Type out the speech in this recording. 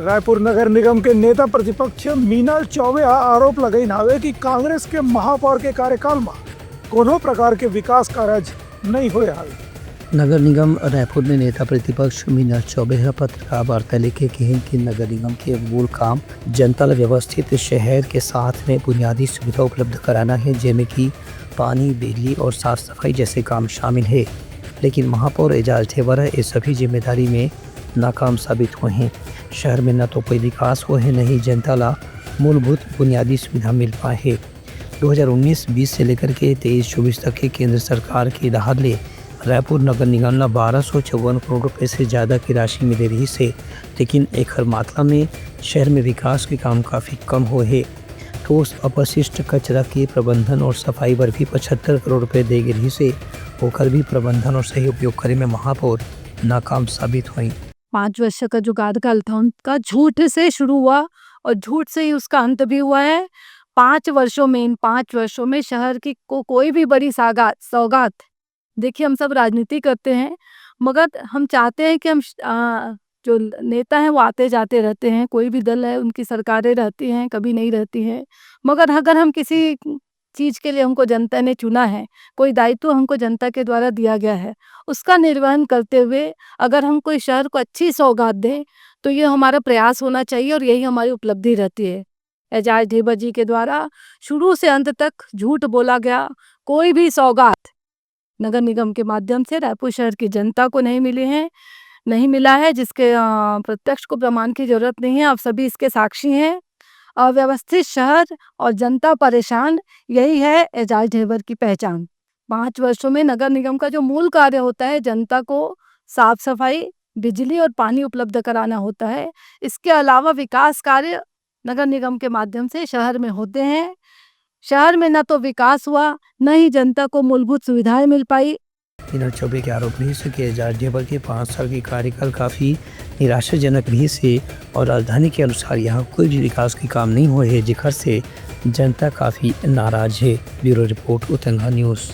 रायपुर नगर निगम के नेता प्रतिपक्ष मीनाल चौबे आरोप लगाई नावे कि कांग्रेस के महापौर के कार्यकाल में कोनो प्रकार के विकास कार्य नहीं हुए हाल। नगर निगम रायपुर में नेता प्रतिपक्ष मीनाल चौबे पत्रकार वार्ता लेके कहें कि नगर निगम के मूल काम जनता ला व्यवस्थित शहर के साथ में बुनियादी सुविधा उपलब्ध कराना है, जिनमें कि पानी, बिजली और साफ सफाई जैसे काम शामिल है। लेकिन महापौर एजाज ढेबर ये सभी जिम्मेदारी में नाकाम साबित हुए हैं। शहर में न तो कोई विकास हुआ है, न ही जनता ला मूलभूत बुनियादी सुविधा मिल पाए है। 2019-20 से लेकर के 23-24 तक के केंद्र सरकार की राहत ले रायपुर नगर निगम ला 1254 करोड़ रुपए से ज़्यादा की राशि मिले रही से, लेकिन एक हर मात्रा में शहर में विकास के काम काफ़ी कम हुए है। ठोस अपशिष्ट कचरा के प्रबंधन और सफाई पर भी 75 करोड़ रुपए दे गई रही से होकर भी प्रबंधन और सही उपयोग करे में महापौर नाकाम साबित हुई। 5 वर्ष का जो कार्यकाल था उनका झूठ से शुरू हुआ और झूठ से ही उसका अंत भी हुआ है। 5 वर्षों में, इन 5 वर्षों में शहर की कोई भी बड़ी सौगात, देखिए हम सब राजनीति करते हैं, मगर हम चाहते हैं कि हम जो नेता हैं वो आते जाते रहते हैं, कोई भी दल है उनकी सरकारें रहती हैं, कभी नहीं रहती हैं, मगर अगर हम किसी चीज़ के लिए हमको जनता ने चुना है, कोई दायित्व हमको जनता के द्वारा दिया गया है, उसका निर्वहन करते हुए अगर हम कोई शहर को अच्छी सौगात दें तो ये हमारा प्रयास होना चाहिए और यही हमारी उपलब्धि रहती है। एजाज ढेबर जी के द्वारा शुरू से अंत तक झूठ बोला गया, कोई भी सौगात नगर निगम के माध्यम से रायपुर शहर की जनता को नहीं नहीं मिला है, जिसके प्रत्यक्ष को प्रमाण की जरूरत नहीं है। आप सभी इसके साक्षी हैं। अव्यवस्थित शहर और जनता परेशान, यही है एजाज ढेबर की पहचान। 5 वर्षों में नगर निगम का जो मूल कार्य होता है जनता को साफ सफाई, बिजली और पानी उपलब्ध कराना होता है। इसके अलावा विकास कार्य नगर निगम के माध्यम से शहर में होते हैं। शहर में न तो विकास हुआ, न ही जनता को मूलभूत सुविधाएं मिल पाई। मीनाल चौबे के आरोप रही से कि एजाज ढेबर के 5 साल की कार्यकाल काफ़ी निराशाजनक रही से और राजधानी के अनुसार यहाँ कोई भी विकास के काम नहीं हुए है, जिससे जनता काफ़ी नाराज है। Bureau report, Utanga news.